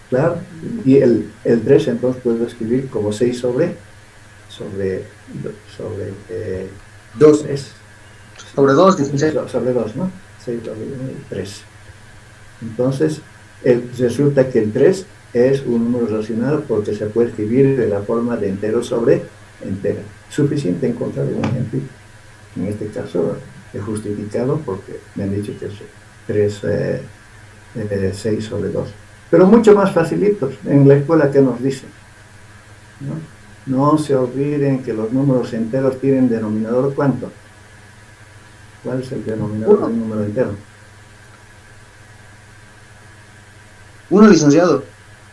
Claro, y el 3 entonces puedo escribir como 6 sobre, sobre 2 3 sobre 2, licenciado. sobre 2, ¿no? 6 sobre 3. Entonces, resulta que el 3 es un número racional porque se puede escribir de la forma de entero sobre entera. Suficiente encontrar un ejemplito. En este caso, he justificado porque me han dicho que es 3 6 sobre 2. Pero mucho más facilitos en la escuela que nos dicen, ¿no? No se olviden que los números enteros tienen denominador ¿cuánto? ¿Cuál es el denominador de Uno, un número entero? uno, licenciado.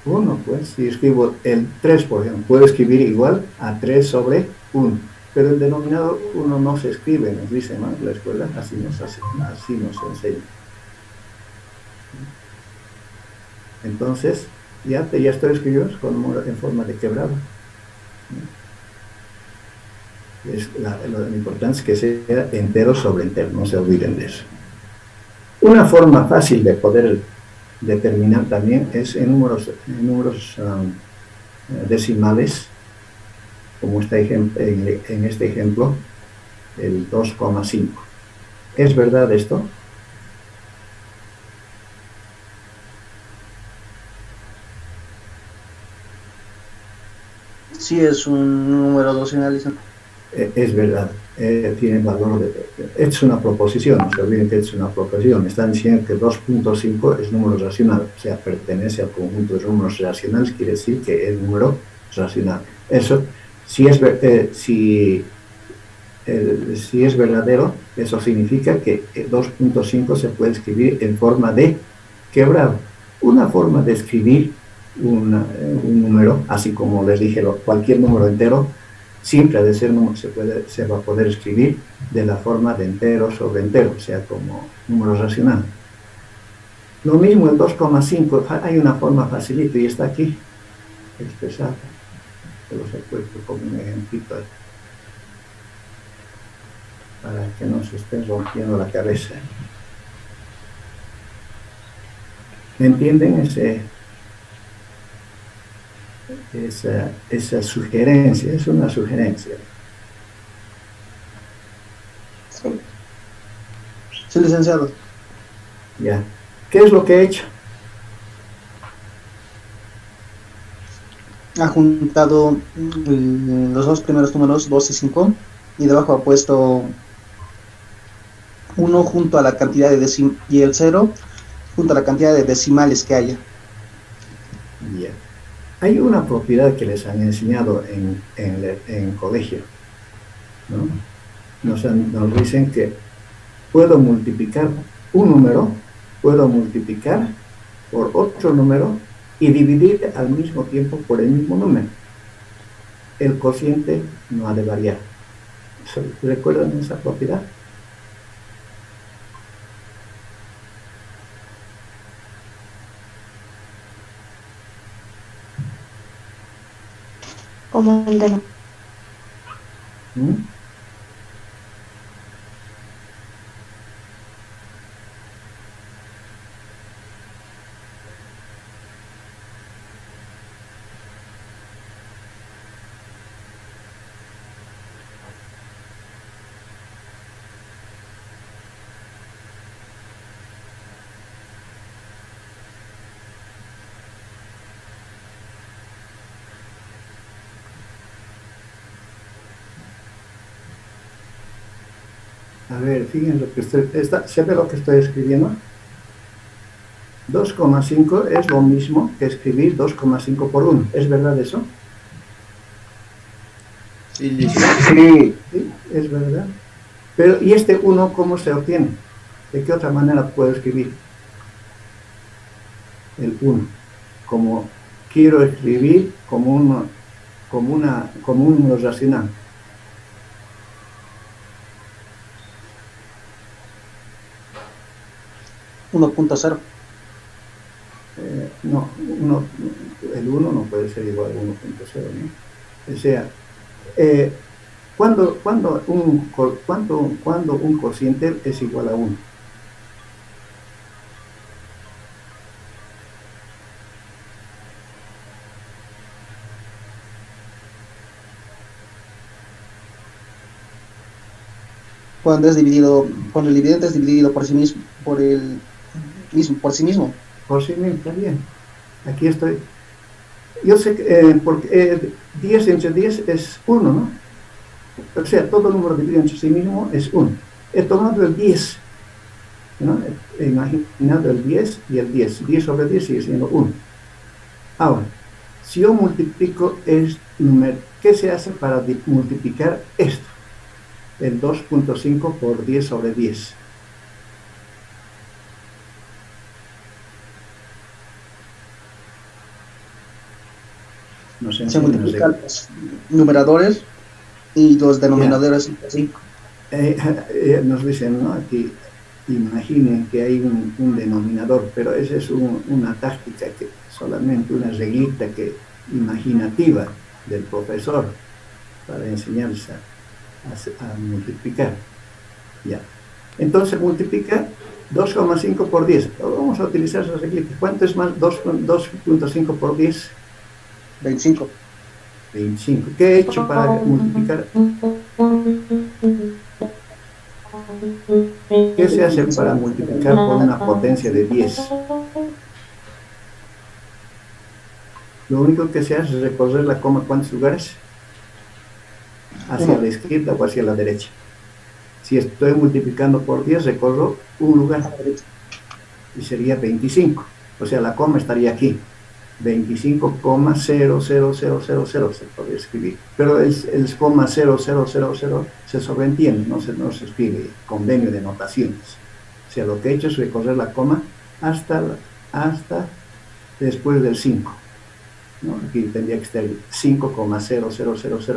Uno, pues, si escribo el 3 por ejemplo, puedo escribir igual a 3 sobre uno, pero el denominador uno no se escribe, nos dicen, ¿no? En la escuela, así nos enseña. Entonces, ya estoy escribiendo en forma de quebrado, ¿no? Lo importante es que sea entero sobre entero, no se olviden de eso. Una forma fácil de poder determinar también es en números decimales, como en este ejemplo, el 2,5. ¿Es verdad esto? Sí, es un número racional, licenciado. Es verdad, tiene valor es una proposición, no se olviden que es una proposición. Están diciendo que 2,5 es número racional, o sea, pertenece al conjunto de números racionales, quiere decir que es número racional. Eso, si es verdadero, eso significa que 2,5 se puede escribir en forma de quebrado. Una forma de escribir un número, así como les dije, cualquier número entero, siempre ha de ser número, se va a poder escribir de la forma de entero sobre entero, o sea, como número racional. Lo mismo el 2,5, hay una forma facilita y está aquí expresada. Se los he puesto como un ejemplito ahí, para que no se estén rompiendo la cabeza. ¿Entienden esa sugerencia? Es una sugerencia. Sí, licenciado. ¿Ya? ¿Qué es lo que he hecho? Ha juntado los dos primeros números, 2 y 5, y debajo ha puesto uno junto a la cantidad de y el cero junto a la cantidad de decimales que haya. Ya. Hay una propiedad que les han enseñado en colegio, ¿no? Nos dicen que puedo multiplicar un número, puedo multiplicar por otro número y dividir al mismo tiempo por el mismo número. El cociente no ha de variar. ¿Recuerdan esa propiedad? Como el de la... ¿Mm? A ver, fíjense lo que ¿se ve lo que estoy escribiendo? 2,5 es lo mismo que escribir 2,5 por 1. ¿Es verdad eso? Sí, licenciado. Sí. Sí, es verdad. Pero, ¿y este 1 cómo se obtiene? ¿De qué otra manera puedo escribir el 1? Como quiero escribir como un número racional. 1.0. No, el 1 no puede ser igual a 1,0, ¿no? O sea, eh, cuando un cociente es igual a 1. cuando el dividendo es dividido por sí mismo, por sí mismo. Por sí mismo, está bien. Aquí estoy. Yo sé que porque 10 entre 10 es uno, ¿no? O sea, todo número dividido entre sí mismo es uno. He tomado el 10, ¿no? He imaginado el 10 y el 10. 10 sobre 10 sigue siendo uno. Ahora, si yo multiplico este número, ¿qué se hace para multiplicar esto? El 2.5 por 10 sobre 10. Nos Se enseñan los multiplican los numeradores y los ya, denominadores entre sí. nos dicen, ¿no? Aquí imaginen que hay un denominador, pero esa es una táctica, que solamente una reglita imaginativa del profesor para enseñarles a multiplicar. Ya. Entonces multiplica 2,5 por 10. Vamos a utilizar esa reglita. ¿Cuánto es más 2.5 por 10? 25. 25. ¿Qué he hecho para multiplicar? ¿Qué se hace para multiplicar por una potencia de 10? Lo único que se hace es recorrer la coma, ¿cuántos lugares? Hacia la Uno. izquierda o hacia la derecha. Si estoy multiplicando por 10, recorro un A lugar la derecha. y sería 25. O sea, la coma estaría aquí. 25,00000 se podría escribir. Pero el coma 0000 se sobreentiende, no se escribe convenio de notaciones. O sea, lo que he hecho es recorrer la coma hasta después del 5. ¿No? Aquí tendría que estar 5,00000.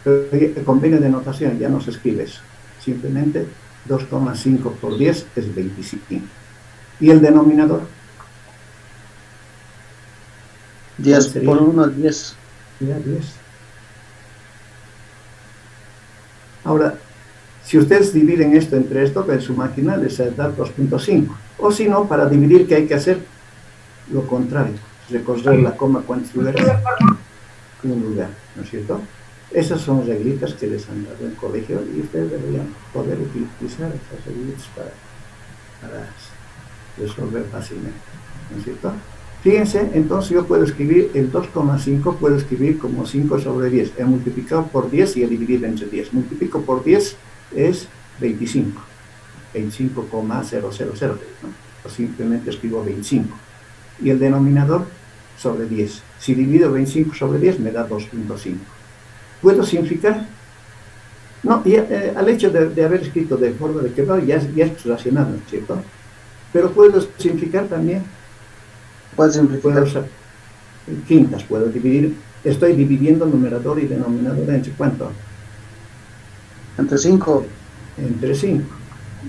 Pero el convenio de notación ya no se escribe eso. Simplemente 2,5 por 10 es 25. ¿Y el denominador? ¿Cuál 10 por sería? 1 es 10. Ya, 10. Ahora, si ustedes dividen esto entre esto, en su máquina les da 2.5. O si no, para dividir, ¿qué hay que hacer? Lo contrario, recorrer la coma, ¿cuántos lugares? Un lugar, ¿no es cierto? Esas son reglitas que les han dado en colegio y ustedes deberían poder utilizar esas reglitas para resolver fácilmente, ¿no es cierto? Fíjense, entonces yo puedo escribir el 2,5, puedo escribir como 5 sobre 10. He multiplicado por 10 y he dividido entre 10. Multiplico por 10 es 25. 25,000, ¿no? O simplemente escribo 25. Y el denominador sobre 10. Si divido 25 sobre 10 me da 2.5. ¿Puedo simplificar? No, ya, al hecho de haber escrito de forma de quebrado ya es racional, ¿no es cierto? Pero puedo simplificar también. Puedes Puedo simplificar. usar quintas, puedo dividir. Estoy dividiendo numerador y denominador entre ¿cuánto? Entre 5. Entre 5.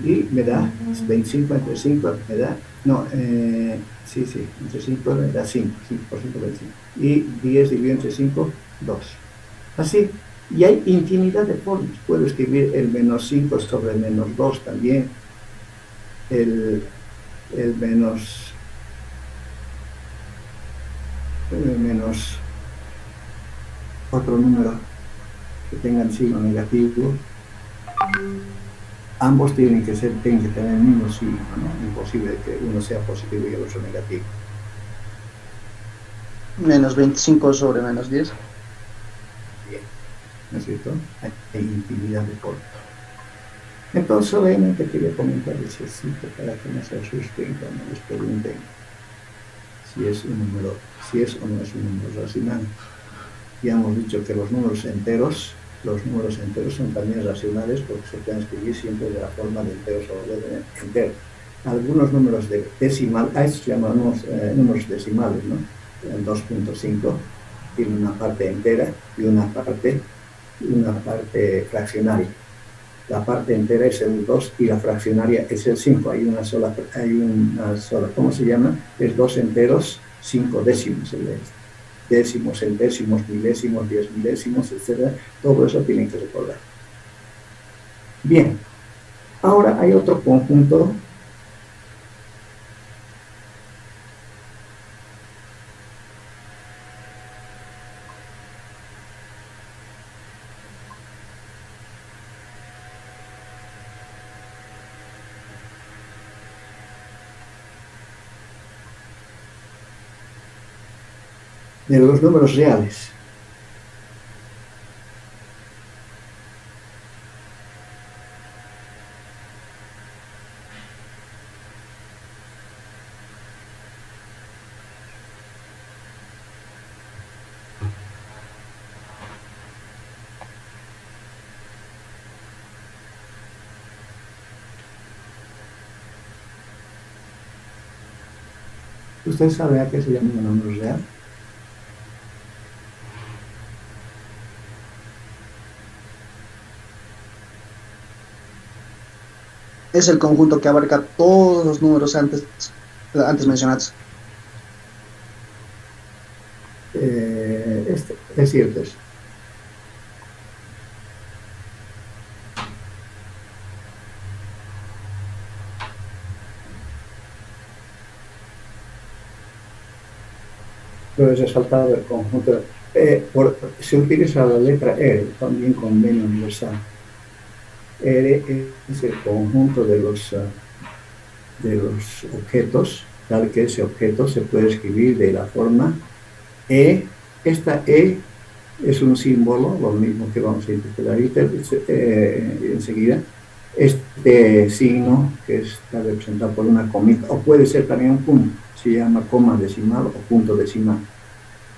Y me da 25 entre 5, me da, no, sí, entre 5 me da 5, 5 por 5, 25. Y 10 dividido entre 5, 2. Así, y hay infinidad de formas. Puedo escribir el menos 5 sobre menos 2 también, el menos otro número que tengan signo negativo. Ambos tienen que tener el mismo signo, ¿no? Imposible que uno sea positivo y el otro negativo. Menos 25 sobre menos 10. Bien, ¿no es cierto? Hay infinidad de formas. Entonces, solamente quería comentar el ejercicio para que no se asusten cuando les pregunten si es un número, si es o no es un número racional. Ya hemos dicho que los números enteros son también racionales porque se pueden escribir siempre de la forma de entero sobre entero. Algunos números de decimal, a estos llamamos números decimales, ¿no? El 2.5 tiene una parte entera y una parte fraccionaria. La parte entera es el 2 y la fraccionaria es el 5. Hay una sola, ¿cómo se llama? Es 2 enteros, 5 décimos. Décimos, centésimos, milésimos, 10 milésimos, etc. Todo eso tienen que recordar. Bien, ahora hay otro conjunto de los números reales. ¿Usted sabe a qué se llama un número real? Es el conjunto que abarca todos los números antes mencionados. Es cierto eso. Puedes resaltar el conjunto. Se utiliza la letra R también con medio universal. R es el conjunto de los objetos, tal que ese objeto se puede escribir de la forma E. Esta E es un símbolo, lo mismo que vamos a interpretar enseguida. Este signo que está representado por una comita, o puede ser también un punto, se llama coma decimal o punto decimal.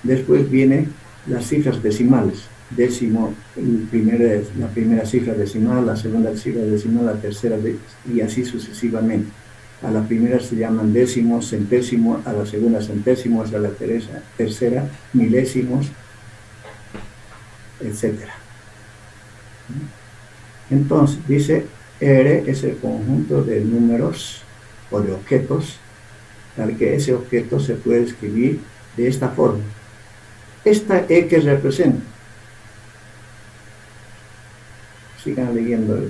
Después vienen las cifras decimales, décimo, la primera cifra decimal, la segunda cifra decimal, la tercera, y así sucesivamente. A la primera se llaman décimos, centésimos, a la segunda centésimos, a la tercera milésimos, etc. Entonces, dice, R es el conjunto de números o de objetos, tal que ese objeto se puede escribir de esta forma. Esta E que representa. Sigan leyendo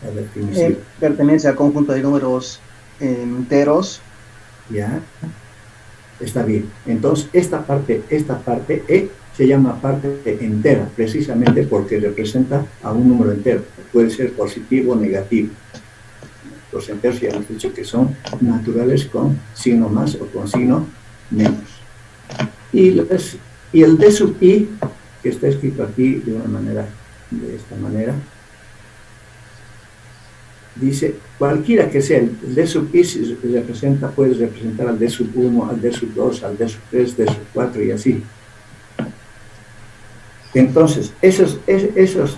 la definición. Pertenece al conjunto de números enteros. Ya, está bien. Entonces, esta parte E se llama parte entera, precisamente porque representa a un número entero. Puede ser positivo o negativo. Los enteros ya hemos dicho que son naturales con signo más o con signo menos. Y el D sub I, que está escrito aquí de esta manera, dice, cualquiera que sea el D sub I puede representar al D sub 1, al D sub 2, al D sub 3, D sub 4 y así. Entonces, esos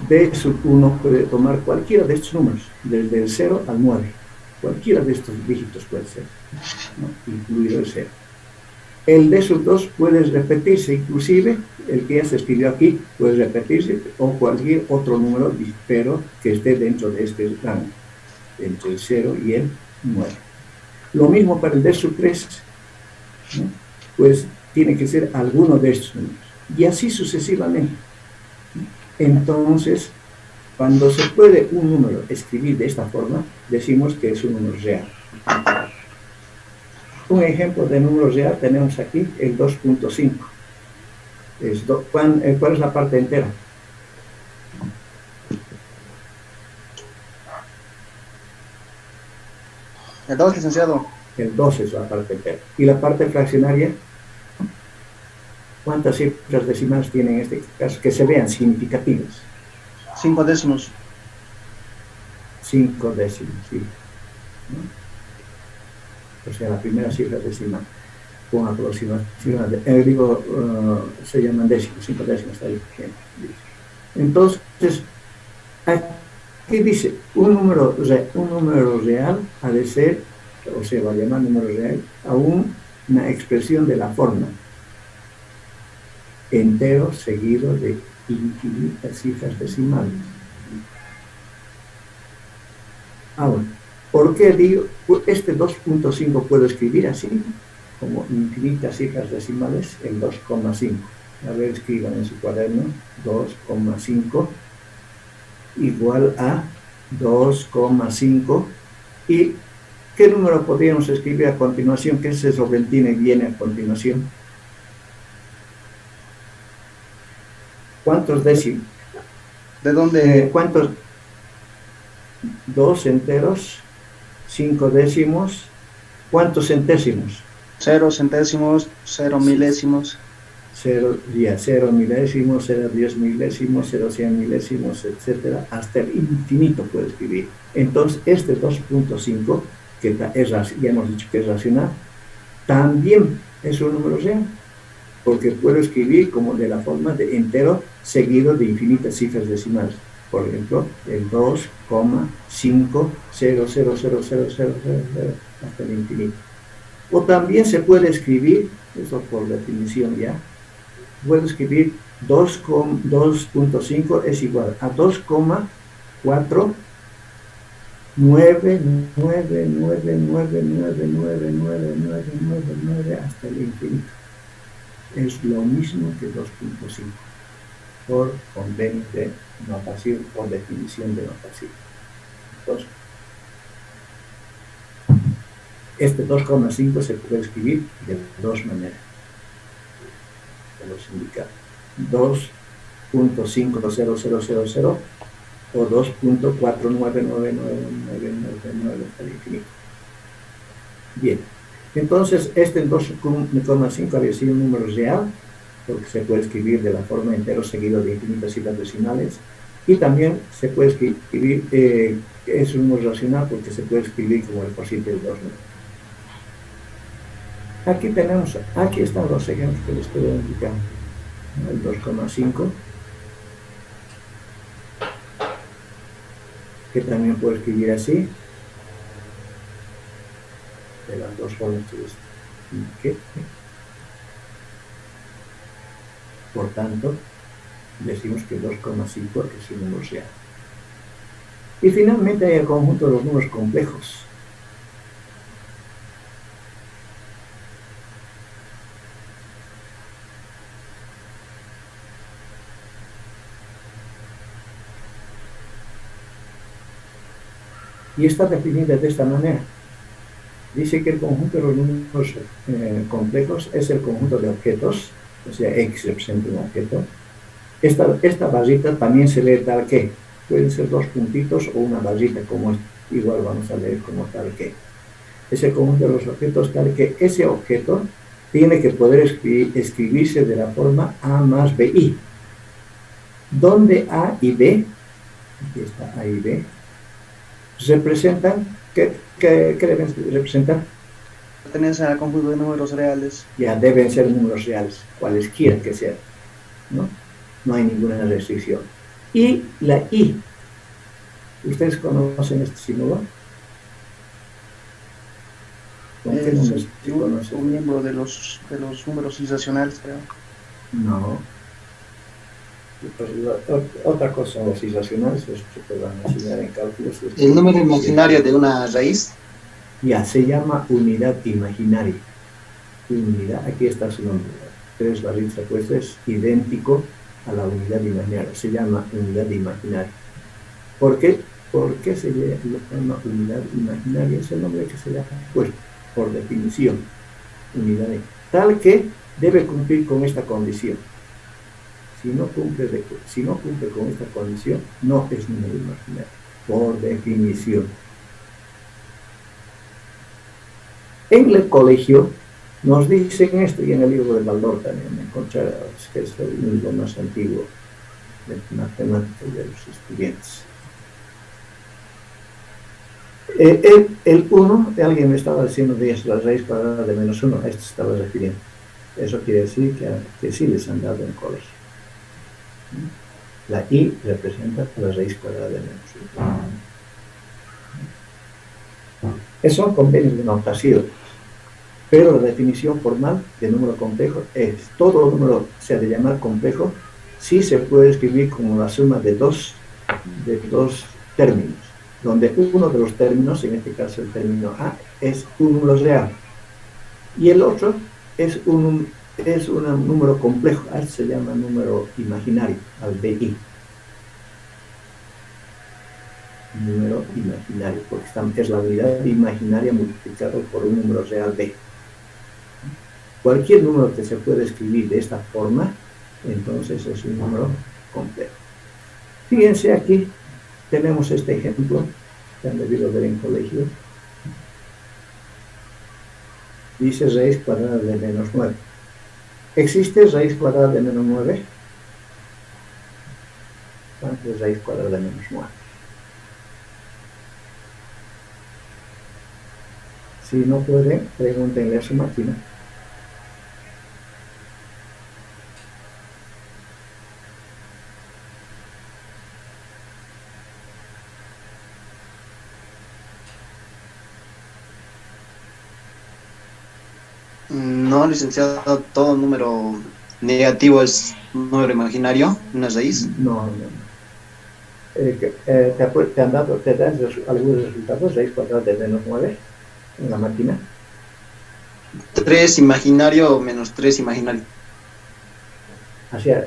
D sub 1 puede tomar cualquiera de estos números, desde el 0 al 9. Cualquiera de estos dígitos puede ser, ¿no? Incluido el 0. El D sub 2 puede repetirse, inclusive el que ya se escribió aquí puede repetirse, o cualquier otro número, pero que esté dentro de este rango, entre el 0 y el 9. Lo mismo para el D sub 3, ¿no? Pues tiene que ser alguno de estos números, y así sucesivamente. Entonces, cuando se puede un número escribir de esta forma, decimos que es un número real. Un ejemplo de número real tenemos aquí el 2.5. ¿Cuál es la parte entera? El 2, licenciado. El 2 es la parte entera. ¿Y la parte fraccionaria? ¿Cuántas cifras decimales tienen en este caso? Que se vean significativas. 5 décimos. 5 décimos, sí. ¿No? O sea, la primera cifra decimal con aproximación, se llaman décimos, 5 décimos ahí. Entonces, aquí dice, un número real ha de ser, o se va a llamar número real, a una expresión de la forma entero seguido de infinitas cifras decimales. Ahora, ¿por qué digo este 2.5 puedo escribir así, como infinitas cifras decimales en 2,5? A ver, escriban en su cuaderno, 2,5 igual a 2,5. ¿Y qué número podríamos escribir a continuación? ¿Qué se sobrentiene y viene a continuación? ¿Cuántos décimos? ¿De dónde? ¿Cuántos? 2 enteros, 5 décimos ¿Cuántos centésimos? 0 centésimos, 0 milésimos. 0 milésimos, 0 10 milésimos, 0 100 milésimos, etcétera, hasta el infinito puede escribir. Entonces, este 2.5, que ya hemos dicho que es racional, también es un número real, porque puedo escribir como de la forma de entero seguido de infinitas cifras decimales. Por ejemplo, el 2,5000000 hasta el infinito. O también se puede escribir, eso por definición ya, puedo escribir 2.5 es igual a 2,49999999999 hasta el infinito. Es lo mismo que 2.5 por convenio de notación, por definición de notación. Entonces, este 2,5 se puede escribir de dos maneras. Los indica 2.50000 o 2.4999999 hasta el infinito. Bien, entonces este 2,5 había sido un número real, porque se puede escribir de la forma entero seguido de infinitas cifras decimales, y también se puede escribir, es un número racional porque se puede escribir como el cociente de 2. Aquí están los ejemplos que les estoy indicando. El 2,5, que también puedo escribir así, de las dos formas que les indiqué. Por tanto, decimos que 2,5 es un número real. Y finalmente hay el conjunto de los números complejos. Y está definida de esta manera. Dice que el conjunto de los números complejos es el conjunto de objetos, o sea, X representa un objeto. Esta barrita también se lee tal que, pueden ser dos puntitos o una barrita como igual vamos a leer como tal que. Es el conjunto de los objetos tal que ese objeto tiene que poder escribirse de la forma A más BI, donde A y B, aquí está A y B, representan, ¿qué deben representar? Pertenecen al conjunto de números reales. Ya deben ser números reales, cualesquiera que sean, ¿no? No hay ninguna restricción. Y la I, ¿ustedes conocen este símbolo? ¿Con qué números se conoce? Un miembro de los números irracionales, creo. No. Pues otra cosa, los irracionales, es que te van a enseñar en cálculos. ¿El número imaginario de una raíz? Ya, se llama unidad imaginaria. Unidad, aquí está su nombre. 3 barritas puestas, es idéntico a la unidad imaginaria. Se llama unidad imaginaria. ¿Por qué? ¿Por qué se llama unidad imaginaria? Es el nombre que se le ha puesto, por definición. Unidad tal que debe cumplir con esta condición. Si no cumple con esta condición, no es número imaginario, por definición. En el colegio nos dicen esto, y en el libro de Baldor también encontrarás, que es el libro más antiguo de matemáticas de los estudiantes. El 1, alguien me estaba diciendo de la raíz cuadrada de menos 1, a esto se estaba refiriendo. Eso quiere decir que sí les han dado en el colegio. La I representa la raíz cuadrada de menos 1. Esos son convenios de notación, pero la definición formal de número complejo es todo número, se ha de llamar complejo, si se puede escribir como la suma de dos términos, donde uno de los términos, en este caso el término A, es un número real, y el otro es un número complejo, a se llama número imaginario, al BI. Número imaginario, porque es la unidad imaginaria multiplicada por un número real B. Cualquier número que se pueda escribir de esta forma, entonces es un número complejo. Fíjense aquí, tenemos este ejemplo que han debido ver en colegio. dice raíz cuadrada de menos 9. ¿Existe raíz cuadrada de menos 9? ¿Cuánto es raíz cuadrada de menos 9? Si no pueden, pregúntenle a su máquina. No, licenciado, todo número negativo es un número imaginario, una raíz. No, no, no. ¿Te dan algunos resultados? Raíz cuadrada de menos 9 en la máquina. 3 imaginario menos 3 imaginario. Así es,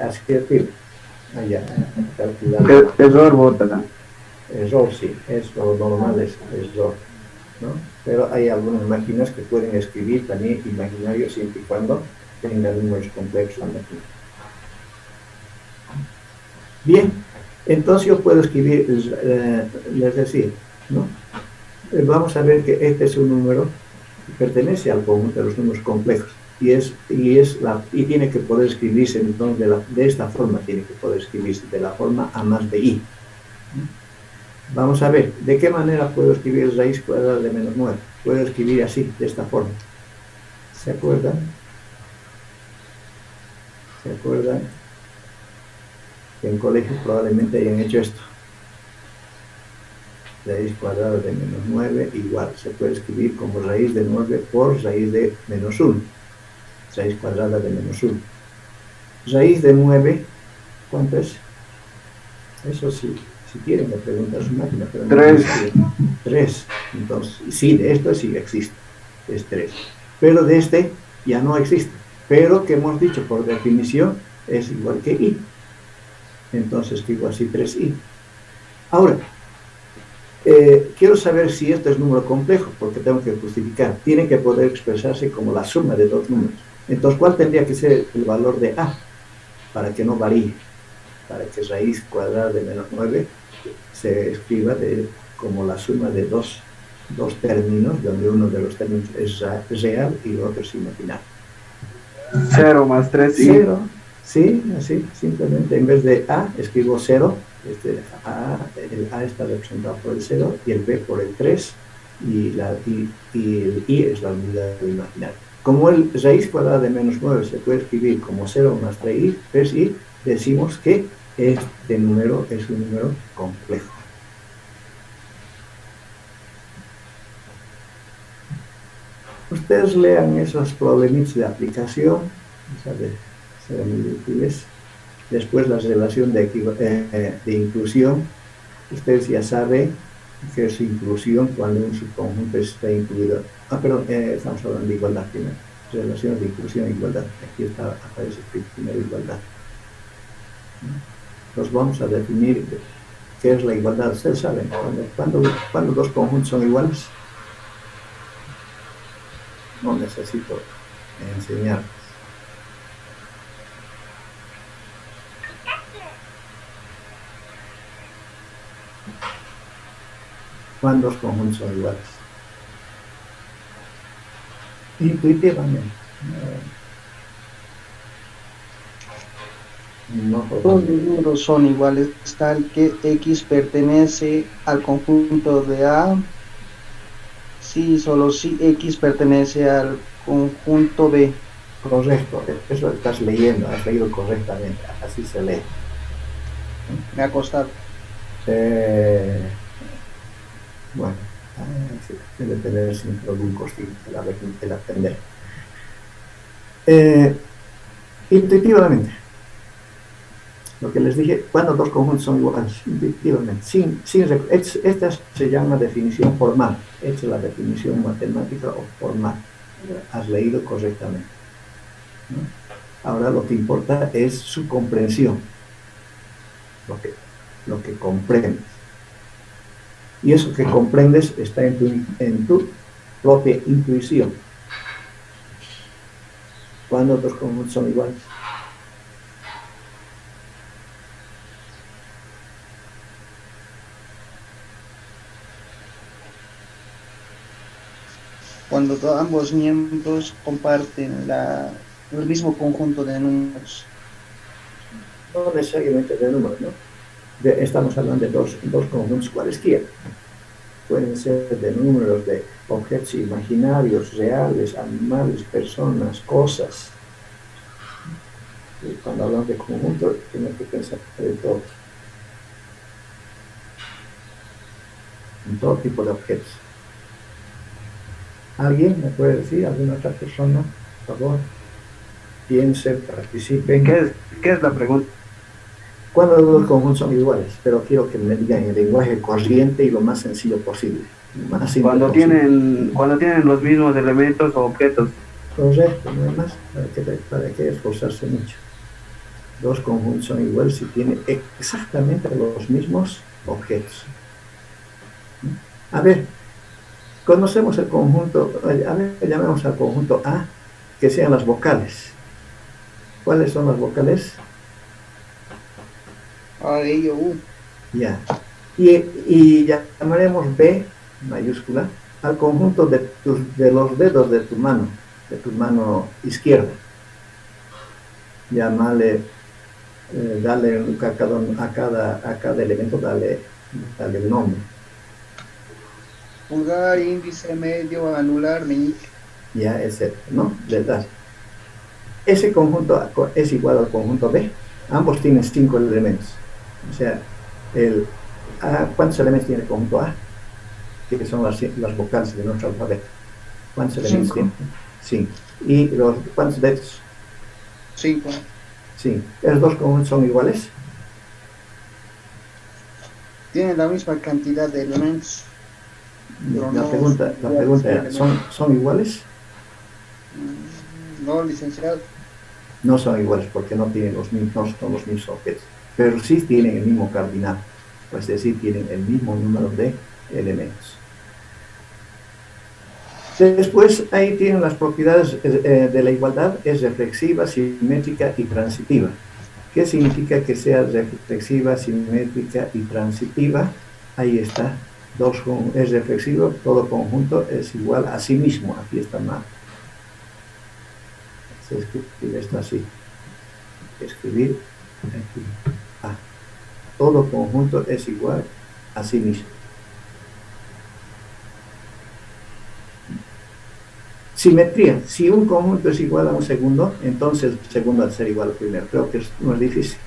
allá, calculando. Error bota. Error, sí, es lo normal, es error, ¿no? Pero hay algunas máquinas que pueden escribir también imaginario siempre y cuando tengan números complejos en la máquina. Bien, entonces yo puedo escribir, les decía, ¿no? Vamos a ver que este es un número que pertenece al conjunto de los números complejos y tiene que poder escribirse entonces de esta forma, tiene que poder escribirse de la forma a más de i. Vamos a ver, ¿de qué manera puedo escribir raíz cuadrada de menos 9? Puedo escribir así, de esta forma. ¿Se acuerdan? ¿Se acuerdan? Que en colegio probablemente hayan hecho esto. Raíz cuadrada de menos 9 igual, se puede escribir como raíz de 9 por raíz de menos 1. Raíz cuadrada de menos 1. Raíz de 9, ¿cuánto es? Eso sí, si quieren me preguntan a su máquina, pero no 3. 3. Entonces, sí, de esto sí existe, es 3. Pero de este ya no existe. Pero que hemos dicho por definición es igual que i. Entonces escribo así 3i. Ahora, quiero saber si esto es número complejo, porque tengo que justificar. Tiene que poder expresarse como la suma de dos números. Entonces, ¿cuál tendría que ser el valor de a? Para que no varíe. Para que raíz cuadrada de menos 9 se escriba como la suma de dos términos, donde uno de los términos es real y el otro es imaginario. 0 más 3 i. 0, sí, así, simplemente en vez de a escribo 0, el a está representado por el 0 y el b por el 3 y el i es la unidad imaginaria. Como el raíz cuadrada de menos 9 se puede escribir como 0 más 3i, decimos que este número es un número complejo. Ustedes lean esos problemitas de aplicación, serán muy útiles. Después la relación de inclusión. Ustedes ya saben que es inclusión cuando un subconjunto está incluido. Estamos hablando de igualdad primero. Relaciones de inclusión e igualdad. Aquí aparece primero igualdad. Nos vamos a definir qué es la igualdad. Ustedes saben, cuando dos conjuntos son iguales, no necesito enseñar. Cuando dos conjuntos son iguales. Intuitivamente. Todos los números son iguales, tal que x pertenece al conjunto de A, sí, solo si x pertenece al conjunto B. Correcto, eso estás leyendo, has leído correctamente, así se lee. Me ha costado. Bueno, debe tener siempre algún costillo el aprender. Intuitivamente, lo que les dije, cuando dos conjuntos son iguales, intuitivamente, esta se llama definición formal, esta es la definición matemática o formal, has leído correctamente, ¿no? Ahora lo que importa es su comprensión, lo que comprendes. Y eso que comprendes está en tu propia intuición. Cuando dos conjuntos son iguales. Cuando ambos miembros comparten el mismo conjunto de números. No necesariamente de números, ¿no? Estamos hablando de dos conjuntos cualesquiera. Pueden ser de números, de objetos imaginarios, reales, animales, personas, cosas. Y cuando hablamos de conjunto, tenemos que pensar en todo. En todo tipo de objetos. ¿Alguien me puede decir? ¿Alguna otra persona? Por favor, piense, participe. ¿Qué es la pregunta? Cuando los dos conjuntos son iguales, pero quiero que me digan en el lenguaje corriente y lo más sencillo posible. Más simple Cuando posible. cuando tienen los mismos elementos o objetos. Correcto, no hay más. ¿Para qué esforzarse mucho? Dos conjuntos son iguales si tienen exactamente los mismos objetos. A ver, conocemos el conjunto, a ver, llamemos al conjunto A, que sean las vocales. ¿Cuáles son las vocales? A, E, I, O, U. Ya. Y llamaremos B, mayúscula, al conjunto de los dedos de tu mano izquierda. Llámale, dale a cada elemento, dale el nombre. Pulgar, índice, medio, anular, meñique. Ya, etcétera, ¿no? ¿Verdad? Ese conjunto es igual al conjunto B. Ambos tienen 5 elementos. O sea, ¿cuántos elementos tiene el conjunto A? Que son las vocales de nuestro alfabeto. ¿Cuántos elementos tiene? 5. ¿Y cuántos dedos? 5. Sí. ¿Esos dos conjuntos son iguales? Tienen la misma cantidad de elementos. La pregunta era, ¿son iguales? No, licenciado. No son iguales porque no son los mismos objetos, pero sí tienen el mismo cardinal, es decir, tienen el mismo número de elementos. Después, ahí tienen las propiedades de la igualdad, es reflexiva, simétrica y transitiva. ¿Qué significa que sea reflexiva, simétrica y transitiva? Ahí está, es reflexivo, todo conjunto es igual a sí mismo, aquí está mal. Se escribe esto así. Escribir aquí. Todo conjunto es igual a sí mismo. Simetría. Si un conjunto es igual a un segundo, entonces el segundo va a ser igual al primero. Creo que no es difícil.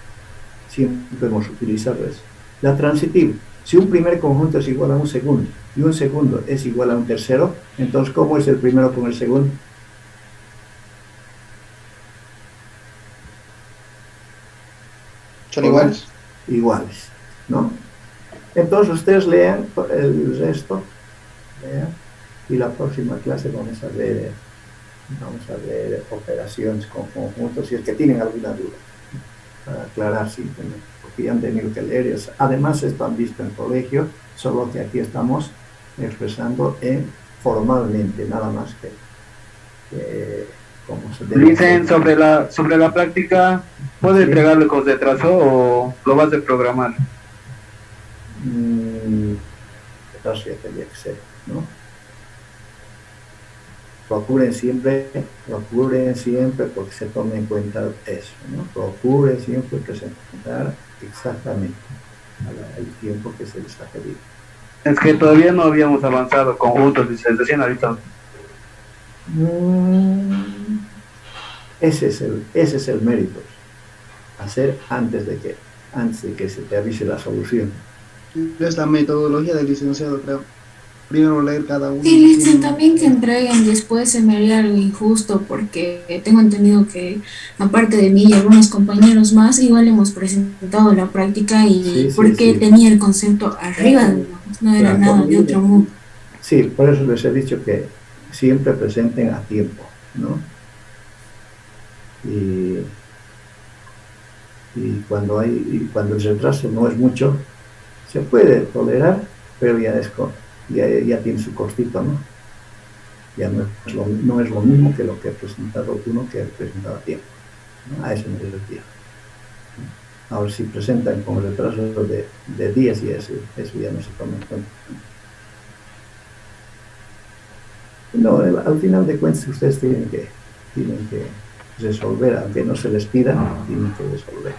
Siempre hemos utilizado eso. La transitiva. Si un primer conjunto es igual a un segundo y un segundo es igual a un tercero, entonces ¿cómo es el primero con el segundo? Son iguales. Iguales, ¿no? Entonces ustedes lean el resto, lean, y la próxima clase vamos a ver operaciones con conjuntos, si es que tienen alguna duda, para aclarar simplemente, porque han tenido que leer eso. Además, esto han visto en colegio, solo que aquí estamos expresando formalmente, nada más que como se debe. Dicen sobre la práctica, ¿puedo entregarle con retraso o lo vas a programar? Retraso ya tendría que ser, ¿no? Procuren siempre, porque se tome en cuenta eso, ¿no? Procuren siempre presentar exactamente el tiempo que se les ha pedido. Es que todavía no habíamos avanzado conjuntos, dice, decían ahorita. Ese es el mérito, hacer antes de que se te avise la solución. Es la metodología del licenciado, creo. Primero leer cada uno. Sí, dicen también que entreguen después se me haría algo injusto porque tengo entendido que aparte de mí y algunos compañeros más, igual hemos presentado la práctica y porque tenía el concepto arriba, no era nada de otro mundo. Sí, por eso les he dicho que siempre presenten a tiempo, ¿no? Y cuando el retraso no es mucho, se puede tolerar, pero ya tiene su costito, ¿no? Ya no es lo mismo que lo que ha presentado uno que ha presentado a tiempo, ¿no? A eso me refiero. Ahora, si presentan con retraso de días y eso ya no se toma en cuenta. No, al final de cuentas ustedes tienen que resolver, aunque no se les pida, tienen que resolver.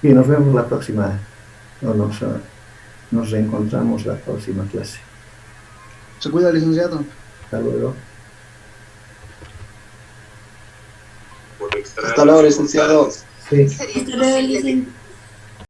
Y nos vemos la próxima, o nos reencontramos la próxima clase. Se cuida, licenciado. Hasta luego. Hasta luego, licenciado. Sí. Hasta luego, licenciado.